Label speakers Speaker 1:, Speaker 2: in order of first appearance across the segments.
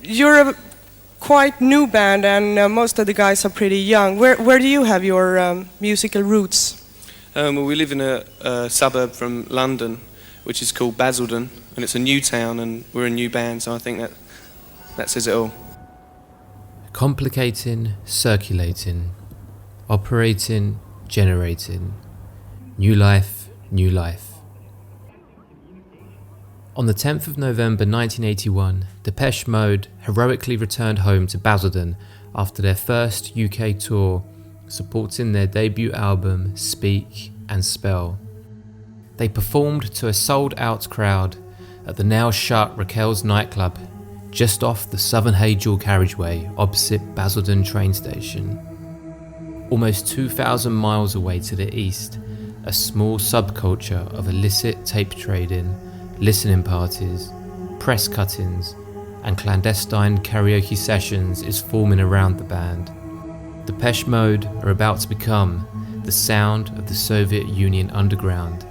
Speaker 1: you're a quite new band, and most of the guys are pretty young. Where do you have your musical roots?
Speaker 2: Well, we live in a suburb from London, which is called Basildon, and it's a new town, and we're a new band, so I think that says it all.
Speaker 3: Complicating, circulating, operating, generating. New life, new life. On the 10th of November 1981, Depeche Mode heroically returned home to Basildon after their first UK tour, supporting their debut album Speak and Spell. They performed to a sold-out crowd at the now shut Raquel's nightclub, just off the Southern Hay dual carriageway opposite Basildon train station. Almost 2,000 miles away to the east, a small subculture of illicit tape trading, listening parties, press cuttings, and clandestine karaoke sessions is forming around the band. Depeche Mode are about to become the sound of the Soviet Union underground,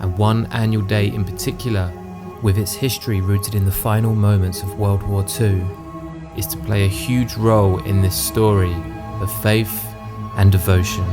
Speaker 3: and one annual day in particular, with its history rooted in the final moments of World War II, is to play a huge role in this story of faith and devotion.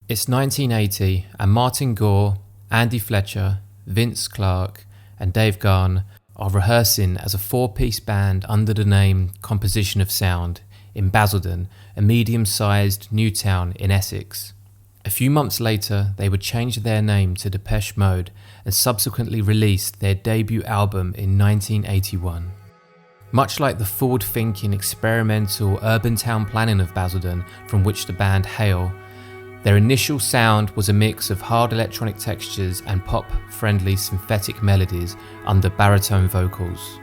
Speaker 3: It's 1980 and Martin Gore, Andy Fletcher, Vince Clarke and Dave Garn are rehearsing as a four-piece band under the name Composition of Sound in Basildon, a medium-sized new town in Essex. A few months later, they would change their name to Depeche Mode and subsequently released their debut album in 1981. Much like the forward-thinking, experimental urban town planning of Basildon from which the band hail, their initial sound was a mix of hard electronic textures and pop-friendly synthetic melodies under baritone vocals.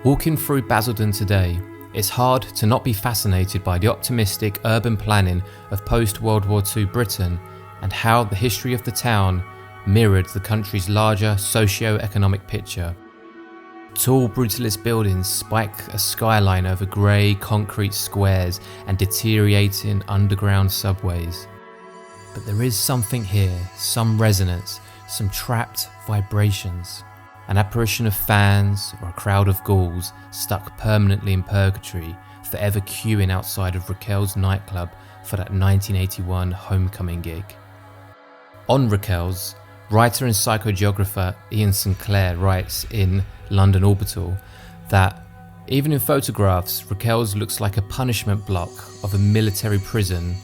Speaker 3: Walking through Basildon today, it's hard to not be fascinated by the optimistic urban planning of post-World War II Britain and how the history of the town mirrored the country's larger socio-economic picture. Tall, brutalist buildings spike a skyline over grey concrete squares and deteriorating underground subways. But there is something here, some resonance, some trapped vibrations. An apparition of fans or a crowd of ghouls stuck permanently in purgatory, forever queuing outside of Raquel's nightclub for that 1981 homecoming gig. On Raquel's, writer and psychogeographer Ian Sinclair writes in London Orbital that even in photographs, Raquel's looks like a punishment block of a military prison,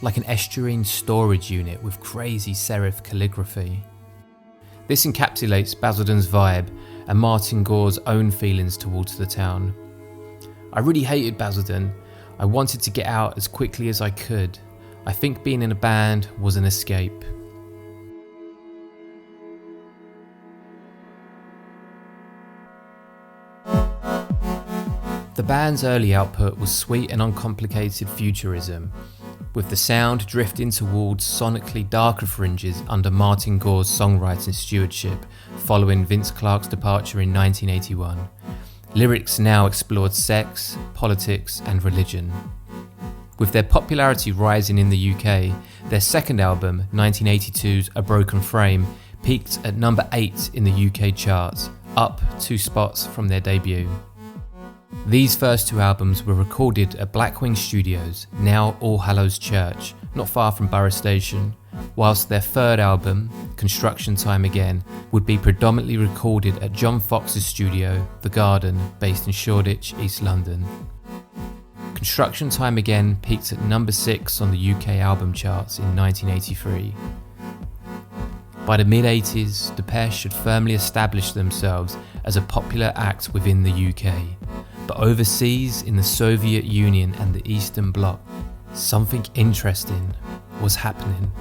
Speaker 3: like an estuarine storage unit with crazy serif calligraphy. This encapsulates Basildon's vibe and Martin Gore's own feelings towards the town. I really hated Basildon. I wanted to get out as quickly as I could. I think being in a band was an escape. The band's early output was sweet and uncomplicated futurism, with the sound drifting towards sonically darker fringes under Martin Gore's songwriting stewardship following Vince Clarke's departure in 1981. Lyrics now explored sex, politics and religion. With their popularity rising in the UK, their second album, 1982's A Broken Frame, peaked at number 8 in the UK charts, up 2 spots from their debut. These first 2 albums were recorded at Blackwing Studios, now All Hallows Church, not far from Borough Station, whilst their third album, Construction Time Again, would be predominantly recorded at John Fox's studio, The Garden, based in Shoreditch, East London. Construction Time Again peaked at number 6 on the UK album charts in 1983. By the mid-80s, Depeche had firmly established themselves as a popular act within the UK. But overseas, in the Soviet Union and the Eastern Bloc, something interesting was happening.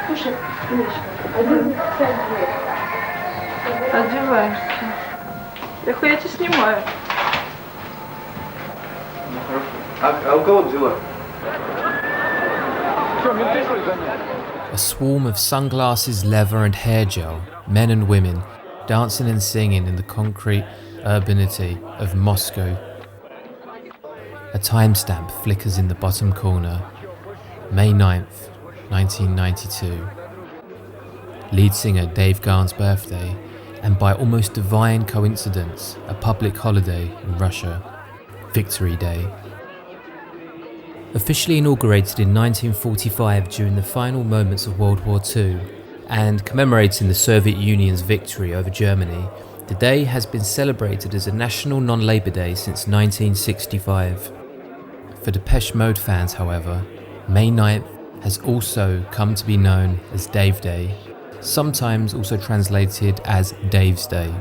Speaker 4: Слушай, Одеваешься. Я тебя снимаю.
Speaker 2: А у кого дела?
Speaker 3: A swarm of sunglasses, leather and hair gel, men and women, dancing and singing in the concrete urbanity of Moscow. A timestamp flickers in the bottom corner. May 9th, 1992. Lead singer Dave Garn's birthday, and by almost divine coincidence, a public holiday in Russia, Victory Day. Officially inaugurated in 1945 during the final moments of World War II, and commemorating the Soviet Union's victory over Germany, the day has been celebrated as a national non-Labour Day since 1965. For Depeche Mode fans, however, May 9th has also come to be known as Dave Day, sometimes also translated as Dave's Day.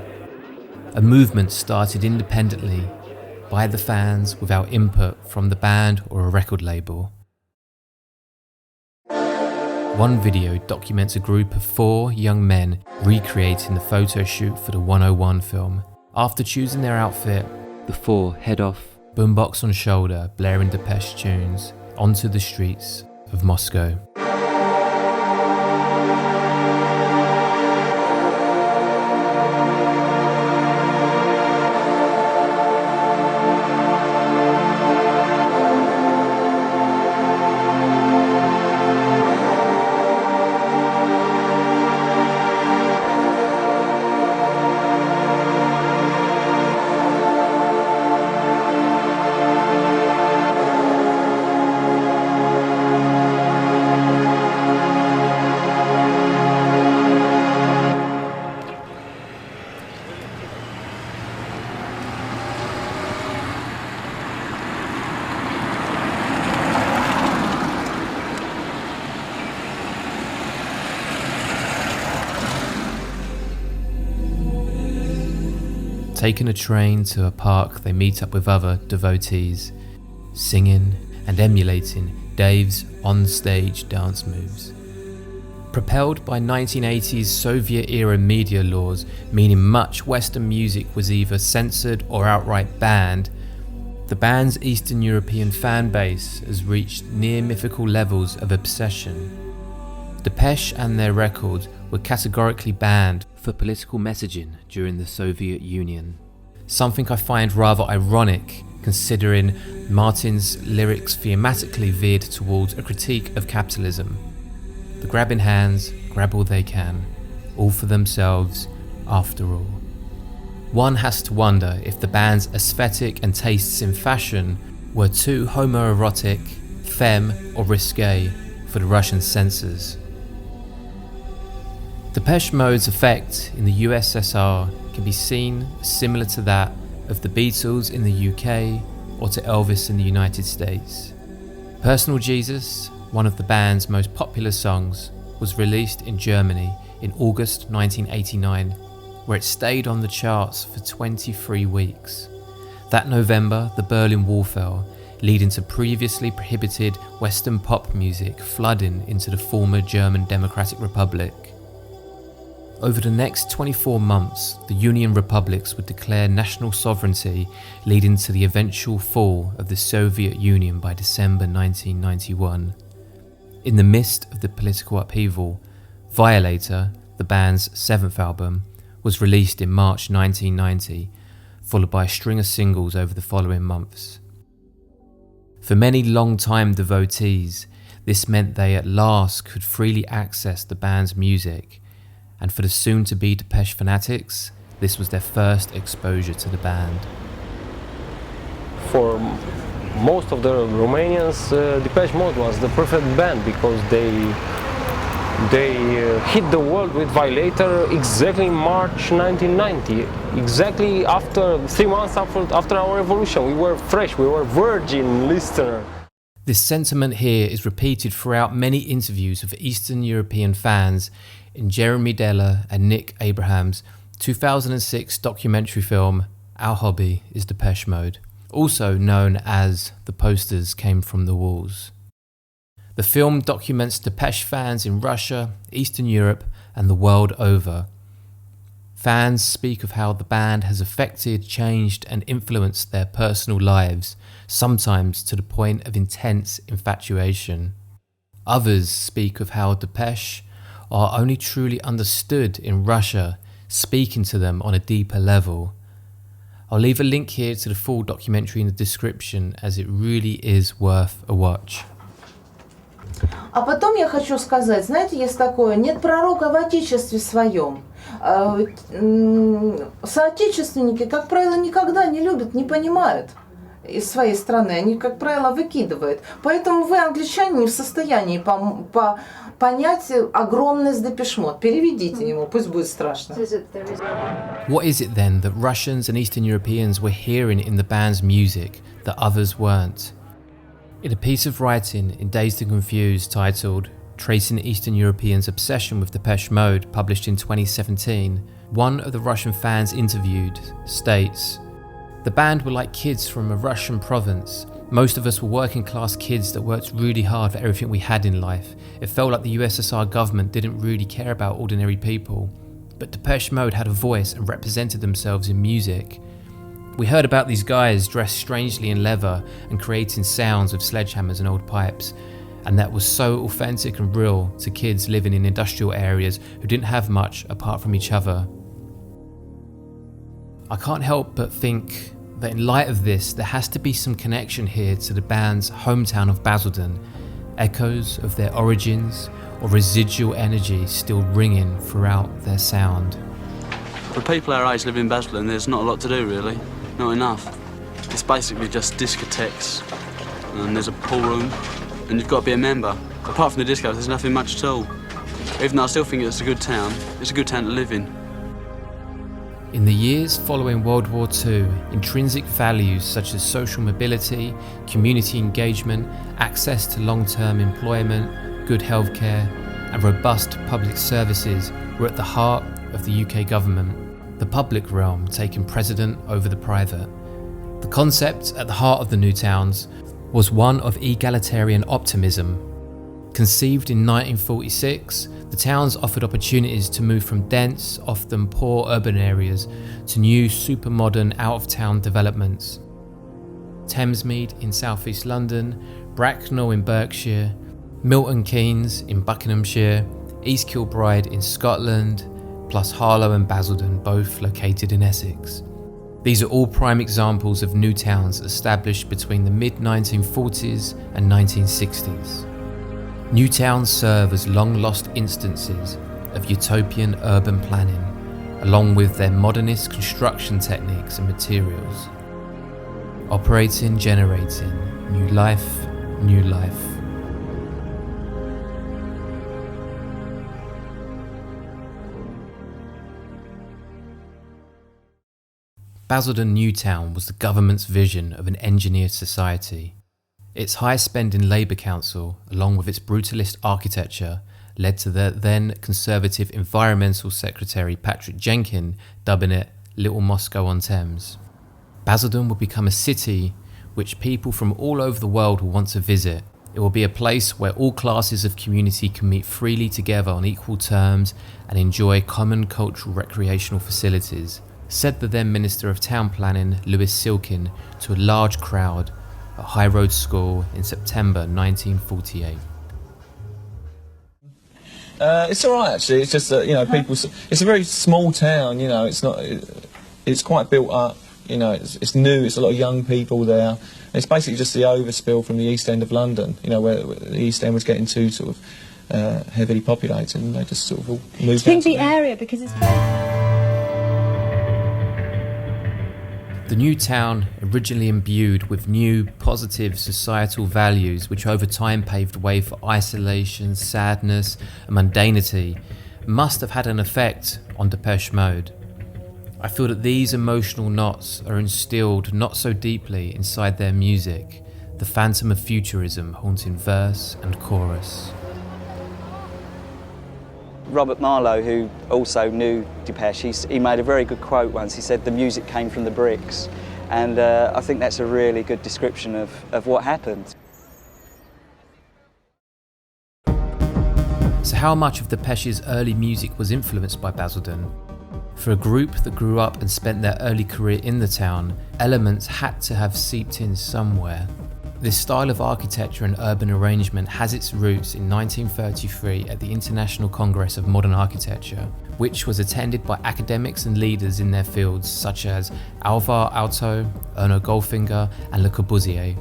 Speaker 3: A movement started independently by the fans without input from the band or a record label. One video documents a group of 4 young men recreating the photo shoot for the 101 film. After choosing their outfit, the 4 head off, boombox on shoulder, blaring Depeche tunes, onto the streets of Moscow. Taking a train to a park, they meet up with other devotees, singing and emulating Dave's on-stage dance moves. Propelled by 1980s Soviet-era media laws, meaning much Western music was either censored or outright banned, the band's Eastern European fan base has reached near mythical levels of obsession. Depeche and their records were categorically banned for political messaging during the Soviet Union. Something I find rather ironic, considering Martin's lyrics thematically veered towards a critique of capitalism. The grabbing hands grab all they can, all for themselves, after all. One has to wonder if the band's aesthetic and tastes in fashion were too homoerotic, femme or risque for the Russian censors. Depeche Mode's effect in the USSR can be seen similar to that of the Beatles in the UK or to Elvis in the United States. Personal Jesus, one of the band's most popular songs, was released in Germany in August 1989, where it stayed on the charts for 23 weeks. That November, the Berlin Wall fell, leading to previously prohibited Western pop music flooding into the former German Democratic Republic. Over the next 24 months, the Union republics would declare national sovereignty, leading to the eventual fall of the Soviet Union by December 1991. In the midst of the political upheaval, Violator, the band's 7th album, was released in March 1990, followed by a string of singles over the following months. For many long-time devotees, this meant they at last could freely access the band's music, and for the soon-to-be Depeche fanatics, this was their first exposure to the band.
Speaker 5: For most of the Romanians, Depeche Mode was the perfect band because they hit the world with Violator exactly in March 1990, exactly after 3 months after our revolution. We were fresh, we were virgin listener.
Speaker 3: This sentiment here is repeated throughout many interviews of Eastern European fans in Jeremy Deller and Nick Abraham's 2006 documentary film Our Hobby is Depeche Mode, also known as The Posters Came from the Walls. The film documents Depeche fans in Russia, Eastern Europe and the world over. Fans speak of how the band has affected, changed and influenced their personal lives, sometimes to the point of intense infatuation. Others speak of how Depeche are only truly understood in Russia, speaking to them on a deeper level. I'll leave a link here to the full documentary in the description, as it really is worth a watch.
Speaker 6: А потом я хочу сказать, знаете, есть такое, нет пророка в отечестве своем. Соотечественники, как правило, никогда не любят, не понимают из своей страны, они, как правило, выкидывают. Поэтому вы, англичане, не в состоянии понять огромность Depeche Mode. Переведите ему, пусть будет страшно.
Speaker 3: What is it then that Russians and Eastern Europeans were hearing in the band's music that others weren't? In a piece of writing in Dazed and Confused titled Tracing Eastern Europeans' Obsession with Depeche Mode, published in 2017, one of the Russian fans interviewed states, "The band were like kids from a Russian province. Most of us were working class kids that worked really hard for everything we had in life. It felt like the USSR government didn't really care about ordinary people. But Depeche Mode had a voice and represented themselves in music. We heard about these guys dressed strangely in leather and creating sounds with sledgehammers and old pipes, and that was so authentic and real to kids living in industrial areas who didn't have much apart from each other." I can't help but think that in light of this, there has to be some connection here to the band's hometown of Basildon, echoes of their origins or residual energy still ringing throughout their sound.
Speaker 7: For people our age living in Basildon, there's not a lot to do really, not enough. It's basically just discotheques, and there's a pool room, and you've got to be a member. Apart from the disco, there's nothing much at all. Even though I still think it's a good town to live in.
Speaker 3: In the years following World War II, intrinsic values such as social mobility, community engagement, access to long-term employment, good healthcare, and robust public services were at the heart of the UK government, the public realm taking precedent over the private. The concept at the heart of the New Towns was one of egalitarian optimism. Conceived in 1946, the towns offered opportunities to move from dense, often poor urban areas to new super-modern out-of-town developments. Thamesmead in southeast London, Bracknell in Berkshire, Milton Keynes in Buckinghamshire, East Kilbride in Scotland, plus Harlow and Basildon, both located in Essex. These are all prime examples of new towns established between the mid-1940s and 1960s. New towns serve as long-lost instances of utopian urban planning, along with their modernist construction techniques and materials. Operating, generating, new life, new life. Basildon New Town was the government's vision of an engineered society. Its high-spending Labour Council, along with its brutalist architecture, led to the then Conservative Environmental Secretary Patrick Jenkin dubbing it Little Moscow-on-Thames. Basildon will become a city which people from all over the world will want to visit. It will be a place where all classes of community can meet freely together on equal terms and enjoy common cultural recreational facilities, said the then Minister of Town Planning, Lewis Silkin, to a large crowd at High Road School in September 1948.
Speaker 8: It's all right actually. It's just that people. It's a very small town. It's not. It's quite built up. It's new. It's a lot of young people there. And it's basically just the overspill from the East End of London. Where the East End was getting too sort of heavily populated, and they just sort of all moved.
Speaker 9: I think the area because it's very.
Speaker 3: The new town, originally imbued with new, positive societal values which over time paved way for isolation, sadness and mundanity, must have had an effect on Depeche Mode. I feel that these emotional knots are instilled not so deeply inside their music, the phantom of futurism haunting verse and chorus.
Speaker 10: Robert Marlowe, who also knew Depeche, he made a very good quote once. He said, "The music came from the bricks." And I think that's a really good description of what happened.
Speaker 3: So how much of Depeche's early music was influenced by Basildon. For a group that grew up and spent their early career in the town, elements had to have seeped in somewhere. This style of architecture and urban arrangement has its roots in 1933 at the International Congress of Modern Architecture, which was attended by academics and leaders in their fields such as Alvar Aalto, Erno Goldfinger and Le Corbusier.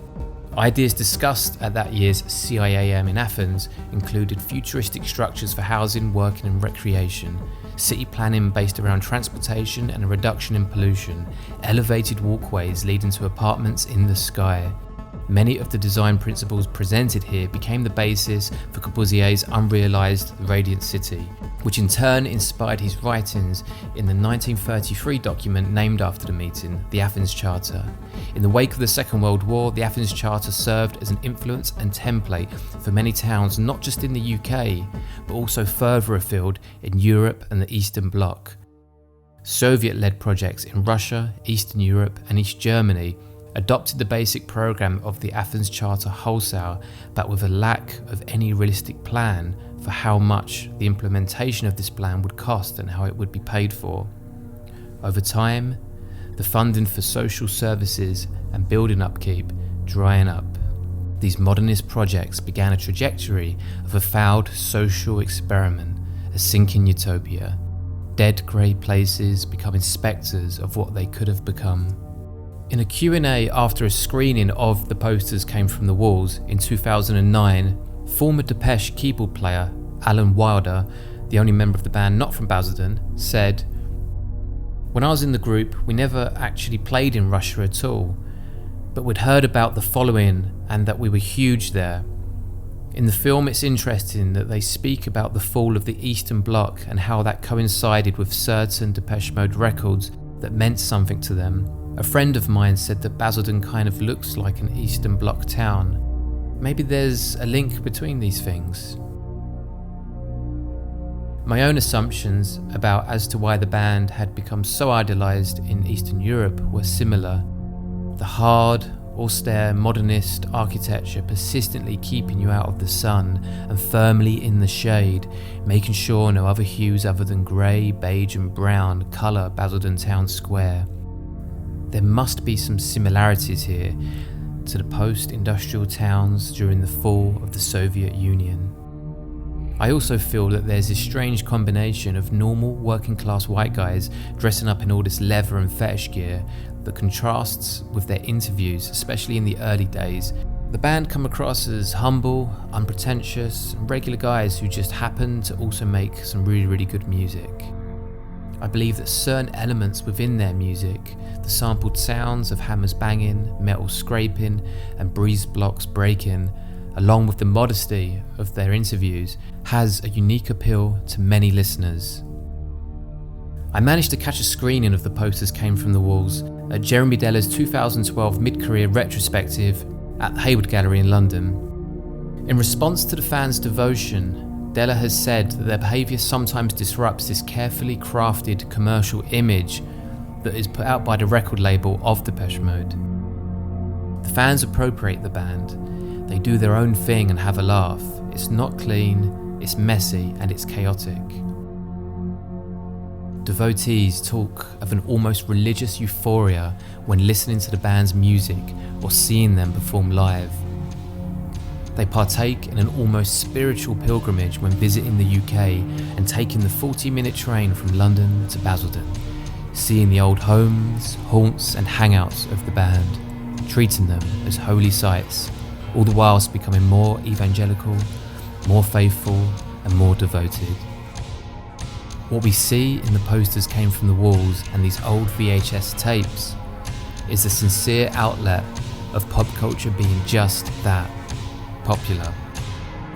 Speaker 3: Ideas discussed at that year's CIAM in Athens included futuristic structures for housing, working and recreation, city planning based around transportation and a reduction in pollution, elevated walkways leading to apartments in the sky. Many of the design principles presented here became the basis for Corbusier's unrealised Radiant City, which in turn inspired his writings in the 1933 document named after the meeting, the Athens Charter. In the wake of the Second World War, the Athens Charter served as an influence and template for many towns not just in the UK, but also further afield in Europe and the Eastern Bloc. Soviet-led projects in Russia, Eastern Europe and East Germany adopted the basic program of the Athens Charter wholesale, but with a lack of any realistic plan for how much the implementation of this plan would cost and how it would be paid for. Over time, the funding for social services and building upkeep drying up. These modernist projects began a trajectory of a failed social experiment, a sinking utopia. Dead grey places becoming spectres of what they could have become. In a Q&A after a screening of The Posters Came From the Walls in 2009, former Depeche keyboard player Alan Wilder, the only member of the band not from Basildon, said, "When I was in the group, we never actually played in Russia at all, but we'd heard about the following and that we were huge there. In the film it's interesting that they speak about the fall of the Eastern Bloc and how that coincided with certain Depeche Mode records that meant something to them. A friend of mine said that Basildon kind of looks like an Eastern Bloc town. Maybe there's a link between these things." My own assumptions about as to why the band had become so idolised in Eastern Europe were similar. The hard, austere, modernist architecture persistently keeping you out of the sun and firmly in the shade, making sure no other hues other than grey, beige and brown colour Basildon Town Square. There must be some similarities here to the post-industrial towns during the fall of the Soviet Union. I also feel that there's this strange combination of normal working-class white guys dressing up in all this leather and fetish gear that contrasts with their interviews, especially in the early days. The band come across as humble, unpretentious, and regular guys who just happen to also make some really, really good music. I believe that certain elements within their music, the sampled sounds of hammers banging, metal scraping, and breeze blocks breaking, along with the modesty of their interviews, has a unique appeal to many listeners. I managed to catch a screening of The Posters Came From the Walls at Jeremy Deller's 2012 mid-career retrospective at the Hayward Gallery in London. In response to the fans' devotion, Deller has said that their behaviour sometimes disrupts this carefully crafted commercial image that is put out by the record label of Depeche Mode. The fans appropriate the band, they do their own thing and have a laugh. It's not clean, it's messy and it's chaotic. Devotees talk of an almost religious euphoria when listening to the band's music or seeing them perform live. They partake in an almost spiritual pilgrimage when visiting the UK and taking the 40-minute train from London to Basildon, seeing the old homes, haunts and hangouts of the band, treating them as holy sites, all the whilst becoming more evangelical, more faithful and more devoted. What we see in The Posters Came From the Walls and these old VHS tapes is the sincere outlet of pop culture being just that, popular.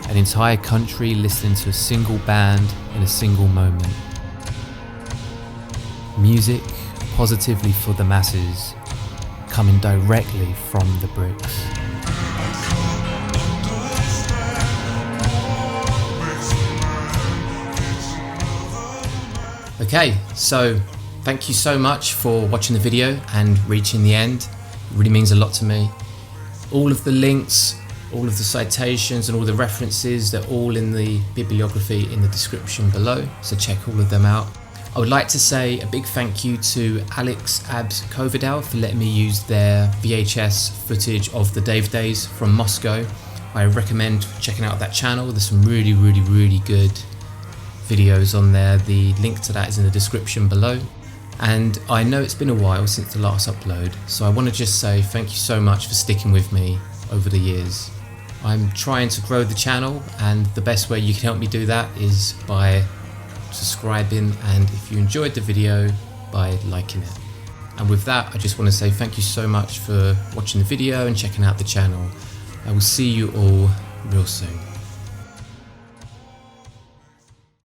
Speaker 3: An entire country listening to a single band in a single moment. Music positively for the masses, coming directly from the bricks. Okay, so thank you so much for watching the video and reaching the end. It really means a lot to me. All of the links All of the citations and all the references, they're all in the bibliography in the description below, so check all of them out. I would like to say a big thank you to Alex Abs Kovidal for letting me use their VHS footage of the Dave days from Moscow. I recommend checking out that channel. There's some really good videos on there. The link to that is in the description below. And I know it's been a while since the last upload, so I want to just say thank you so much for sticking with me over the years. I'm trying to grow the channel, and the best way you can help me do that is by subscribing, and if you enjoyed the video, by liking it. And with that, I just want to say thank you so much for watching the video and checking out the channel. I will see you all real soon.